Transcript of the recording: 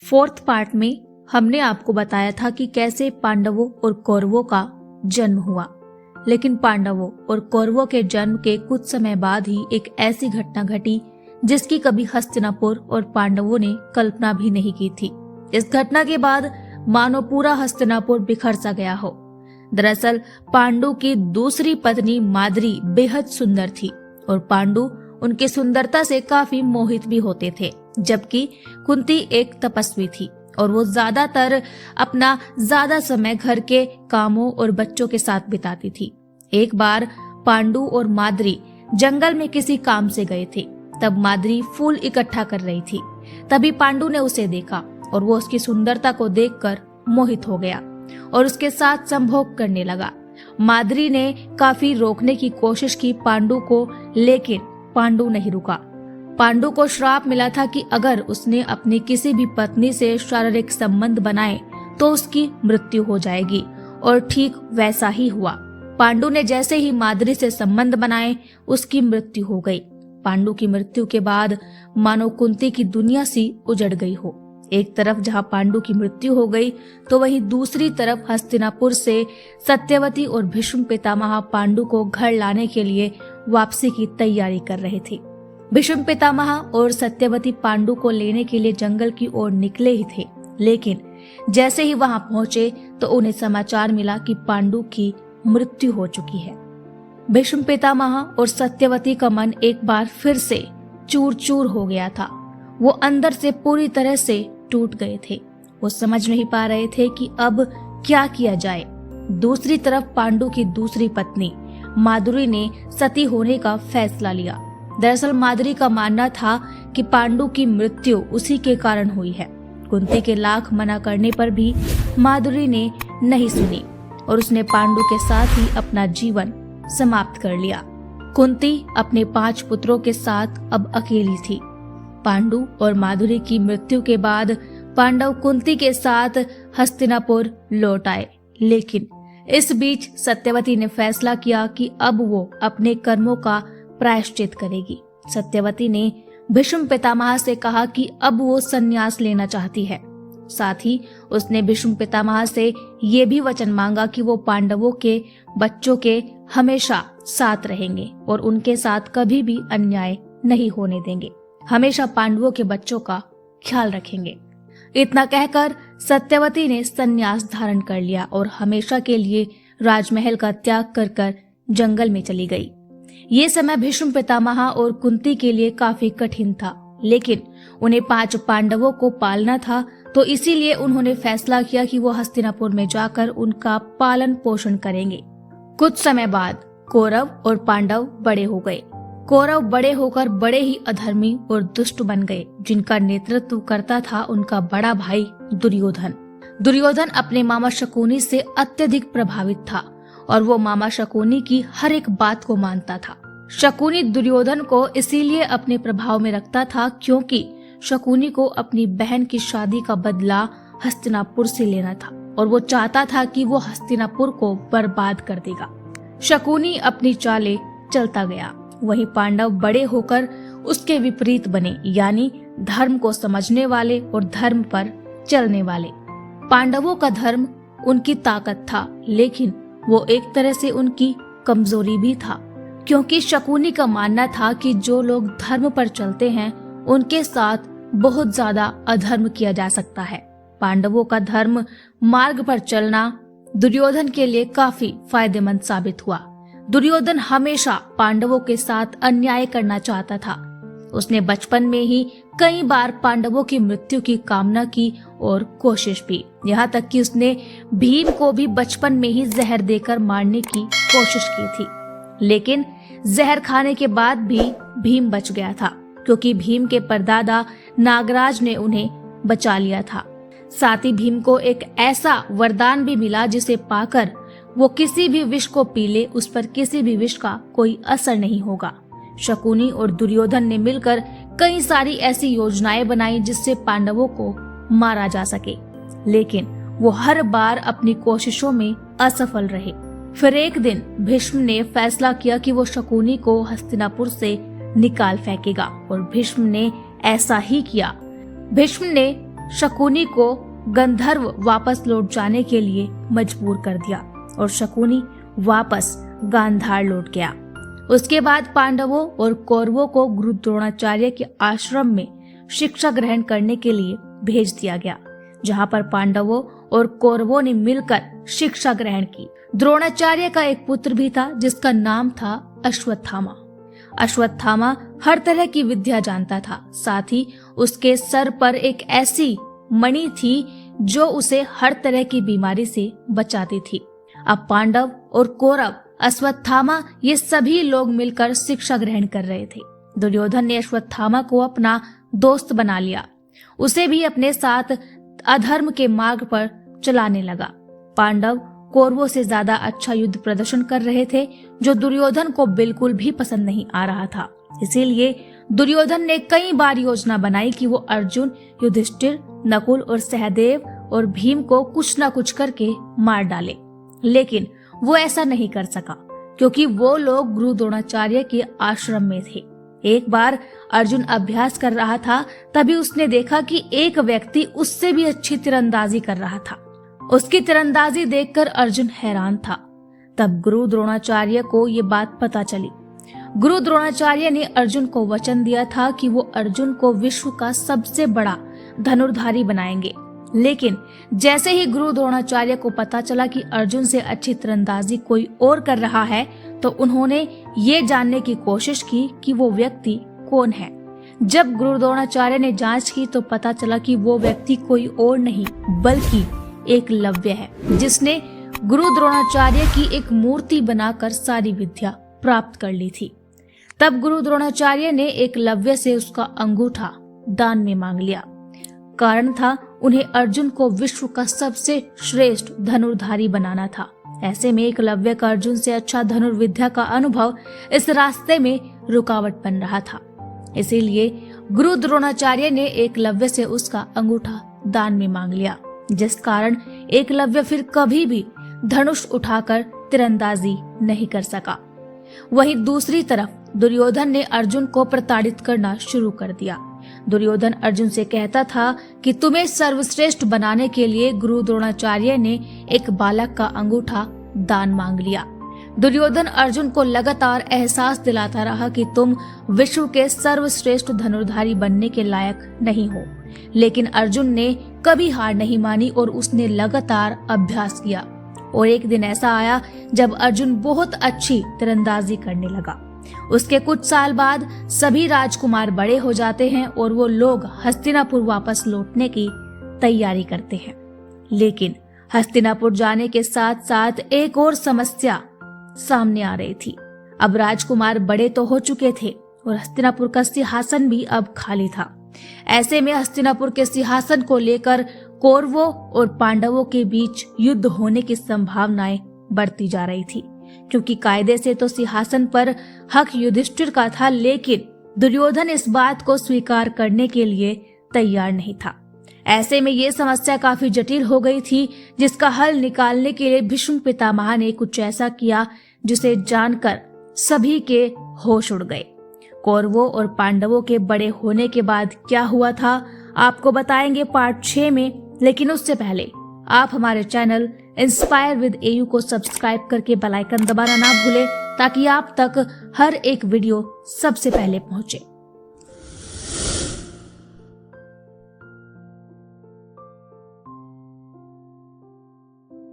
4th part में हमने आपको बताया था कि कैसे पांडवों और कौरवों का जन्म हुआ, लेकिन पांडवों और कौरवों के जन्म के कुछ समय बाद ही एक ऐसी घटना घटी जिसकी कभी हस्तिनापुर और पांडवों ने कल्पना भी नहीं की थी। इस घटना के बाद मानो पूरा हस्तिनापुर बिखर सा गया हो। दरअसल पांडु की दूसरी पत्नी माद्री बेहद सुंदर थी और पांडु उनकी सुंदरता से काफी मोहित भी होते थे, जबकि कुंती एक तपस्वी थी और वो ज्यादातर अपना समय घर के कामों और बच्चों के साथ बिताती थी। एक बार पांडु और माद्री जंगल में किसी काम से गए थे। तब माद्री फूल इकट्ठा कर रही थी। तभी पांडु ने उसे देखा और वो उसकी सुंदरता को देखकर मोहित हो गया और उसके साथ संभोग करने लगा। माद्री ने काफी रोकने की कोशिश की पांडु को, लेकिन पांडु नहीं रुका। पांडु को श्राप मिला था कि अगर उसने अपनी किसी भी पत्नी से शारीरिक संबंध बनाए तो उसकी मृत्यु हो जाएगी, और ठीक वैसा ही हुआ। पांडु ने जैसे ही माद्री से संबंध बनाए उसकी मृत्यु हो गई। पांडु की मृत्यु के बाद मानो कुंती की दुनिया सी उजड़ गई हो। एक तरफ जहां पांडु की मृत्यु हो गई तो वहीं दूसरी तरफ हस्तिनापुर से सत्यवती और भीष्म पितामह पांडु को घर लाने के लिए वापसी की तैयारी कर रहे थे। भीष्म पितामह और सत्यवती पांडु को लेने के लिए जंगल की ओर निकले ही थे, लेकिन जैसे ही वहां पहुंचे तो उन्हें समाचार मिला कि पांडु की मृत्यु हो चुकी है। भीष्म पितामह और सत्यवती का मन एक बार फिर से चूर चूर हो गया था। वो अंदर से पूरी तरह से टूट गए थे। वो समझ नहीं पा रहे थे कि अब क्या किया जाए। दूसरी तरफ पांडु की दूसरी पत्नी माद्री ने सती होने का फैसला लिया। दरअसल माद्री का मानना था कि पांडु की मृत्यु उसी के कारण हुई है। कुंती के लाख मना करने पर भी माद्री ने नहीं सुनी और उसने पांडु के साथ ही अपना जीवन समाप्त कर लिया। कुंती अपने 5 पुत्रों के साथ अब अकेली थी। पांडु और माद्री की मृत्यु के बाद पांडव कुंती के साथ हस्तिनापुर लौट आए, लेकिन इस बीच सत्यवती ने फैसला किया कि अब वो अपने कर्मों का प्रायश्चित करेगी। सत्यवती ने भीष्म पितामह से कहा कि अब वो संन्यास लेना चाहती है। साथ ही उसने भीष्म पितामह से ये भी वचन मांगा कि वो पांडवों के बच्चों के हमेशा साथ रहेंगे और उनके साथ कभी भी अन्याय नहीं होने देंगे, हमेशा पांडवों के बच्चों का ख्याल रखेंगे। इतना कहकर सत्यवती ने संन्यास धारण कर लिया और हमेशा के लिए राजमहल का त्याग कर जंगल में चली गई। ये समय भीष्म पितामह और कुंती के लिए काफी कठिन था, लेकिन उन्हें 5 पांडवों को पालना था, तो इसीलिए उन्होंने फैसला किया कि वो हस्तिनापुर में जाकर उनका पालन पोषण करेंगे। कुछ समय बाद कौरव और पांडव बड़े हो गए। कौरव बड़े होकर बड़े ही अधर्मी और दुष्ट बन गए, जिनका नेतृत्व करता था उनका बड़ा भाई दुर्योधन। दुर्योधन अपने मामा शकुनी से अत्यधिक प्रभावित था और वो मामा शकुनी की हर एक बात को मानता था। शकुनी दुर्योधन को इसीलिए अपने प्रभाव में रखता था क्योंकि शकुनी को अपनी बहन की शादी का बदला हस्तिनापुर से लेना था और वो चाहता था कि वो हस्तिनापुर को बर्बाद कर देगा। शकुनी अपनी चालें चलता गया। वहीं पांडव बड़े होकर उसके विपरीत बने, यानी धर्म को समझने वाले और धर्म पर चलने वाले। पांडवों का धर्म उनकी ताकत था, लेकिन वो एक तरह से उनकी कमजोरी भी था, क्योंकि शकुनी का मानना था कि जो लोग धर्म पर चलते हैं उनके साथ बहुत ज्यादा अधर्म किया जा सकता है। पांडवों का धर्म मार्ग पर चलना दुर्योधन के लिए काफी फायदेमंद साबित हुआ। दुर्योधन हमेशा पांडवों के साथ अन्याय करना चाहता था। उसने बचपन में ही कई बार पांडवों की मृत्यु की कामना की और कोशिश भी, यहाँ तक कि उसने भीम को भी बचपन में ही जहर देकर मारने की कोशिश की थी, लेकिन जहर खाने के बाद भी भीम बच गया था, क्योंकि भीम के परदादा नागराज ने उन्हें बचा लिया था। साथ ही भीम को एक ऐसा वरदान भी मिला जिसे पाकर वो किसी भी विष को पी ले, उस पर किसी भी विष का कोई असर नहीं होगा। शकुनी और दुर्योधन ने मिलकर कई सारी ऐसी योजनाएं बनाई जिससे पांडवों को मारा जा सके, लेकिन वो हर बार अपनी कोशिशों में असफल रहे। फिर एक दिन भीष्म ने फैसला किया कि वो शकुनी को हस्तिनापुर से निकाल फेंकेगा और भीष्म ने ऐसा ही किया। भीष्म ने शकुनी को गंधर्व वापस लौट जाने के लिए मजबूर कर दिया और शकुनी वापस गांधार लौट गया। उसके बाद पांडवों और कौरवों को गुरु द्रोणाचार्य के आश्रम में शिक्षा ग्रहण करने के लिए भेज दिया गया, जहां पर पांडवों और कौरवों ने मिलकर शिक्षा ग्रहण की। द्रोणाचार्य का एक पुत्र भी था जिसका नाम था अश्वत्थामा। अश्वत्थामा हर तरह की विद्या जानता था, साथ ही उसके सर पर एक ऐसी मणि थी जो उसे हर तरह की बीमारी से बचाती थी। अब पांडव और कौरव, अश्वत्थामा, ये सभी लोग मिलकर शिक्षा ग्रहण कर रहे थे। दुर्योधन ने अश्वत्थामा को अपना दोस्त बना लिया, उसे भी अपने साथ अधर्म के मार्ग पर चलाने लगा। पांडव कौरवों से ज्यादा अच्छा युद्ध प्रदर्शन कर रहे थे, जो दुर्योधन को बिल्कुल भी पसंद नहीं आ रहा था। इसीलिए दुर्योधन ने कई बार योजना बनाई कि वो अर्जुन, युधिष्ठिर, नकुल और सहदेव और भीम को कुछ न कुछ करके मार डाले, लेकिन वो ऐसा नहीं कर सका क्योंकि वो लोग गुरु द्रोणाचार्य के आश्रम में थे। एक बार अर्जुन अभ्यास कर रहा था, तभी उसने देखा कि एक व्यक्ति उससे भी अच्छी तीरंदाजी कर रहा था। उसकी तीरंदाजी देखकर अर्जुन हैरान था। तब गुरु द्रोणाचार्य को ये बात पता चली। गुरु द्रोणाचार्य ने अर्जुन को वचन दिया था कि वो अर्जुन को विश्व का सबसे बड़ा धनुर्धारी बनाएंगे, लेकिन जैसे ही गुरु द्रोणाचार्य को पता चला कि अर्जुन से अच्छी तीरंदाजी कोई और कर रहा है, तो उन्होंने ये जानने की कोशिश की कि वो व्यक्ति कौन है। जब गुरु द्रोणाचार्य ने जांच की तो पता चला कि वो व्यक्ति कोई और नहीं बल्कि एकलव्य है, जिसने गुरु द्रोणाचार्य की एक मूर्ति बनाकर सारी विद्या प्राप्त कर ली थी। तब गुरु द्रोणाचार्य ने एकलव्य से उसका अंगूठा दान में मांग लिया। कारण था उन्हें अर्जुन को विश्व का सबसे श्रेष्ठ धनुर्धारी बनाना था। ऐसे में एकलव्य का अर्जुन से अच्छा धनुर्विद्या का अनुभव इस रास्ते में रुकावट बन रहा था। इसीलिए गुरु द्रोणाचार्य ने एकलव्य से उसका अंगूठा दान में मांग लिया, जिस कारण एकलव्य फिर कभी भी धनुष उठाकर तीरंदाजी नहीं कर सका। वहीं दूसरी तरफ दुर्योधन ने अर्जुन को प्रताड़ित करना शुरू कर दिया। दुर्योधन अर्जुन से कहता था कि तुम्हें सर्वश्रेष्ठ बनाने के लिए गुरु द्रोणाचार्य ने एक बालक का अंगूठा दान मांग लिया। दुर्योधन अर्जुन को लगातार एहसास दिलाता रहा कि तुम विश्व के सर्वश्रेष्ठ धनुर्धारी बनने के लायक नहीं हो, लेकिन अर्जुन ने कभी हार नहीं मानी और उसने लगातार अभ्यास किया। और एक दिन ऐसा आया जब अर्जुन बहुत अच्छी तीरंदाजी करने लगा। उसके कुछ साल बाद सभी राजकुमार बड़े हो जाते हैं और वो लोग हस्तिनापुर वापस लौटने की तैयारी करते हैं। लेकिन हस्तिनापुर जाने के साथ साथ एक और समस्या सामने आ रही थी। अब राजकुमार बड़े तो हो चुके थे और हस्तिनापुर का सिंहासन भी अब खाली था। ऐसे में हस्तिनापुर के सिंहासन को लेकर कौरवों और पांडवों के बीच युद्ध होने की संभावनाएं बढ़ती जा रही थी, क्योंकि कायदे से तो सिंहासन पर हक युधिष्ठिर का था, लेकिन दुर्योधन इस बात को स्वीकार करने के लिए तैयार नहीं था। ऐसे में ये समस्या काफी जटिल हो गई थी, जिसका हल निकालने के लिए भीष्म पितामह ने कुछ ऐसा किया जिसे जानकर सभी के होश उड़ गए। कौरवों और पांडवों के बड़े होने के बाद क्या हुआ था आपको बताएंगे पार्ट 6 में, लेकिन उससे पहले आप हमारे चैनल इंस्पायर विद एयू को सब्सक्राइब करके बेल आइकन दबाना ना भूलें, ताकि आप तक हर एक वीडियो सबसे पहले पहुंचे।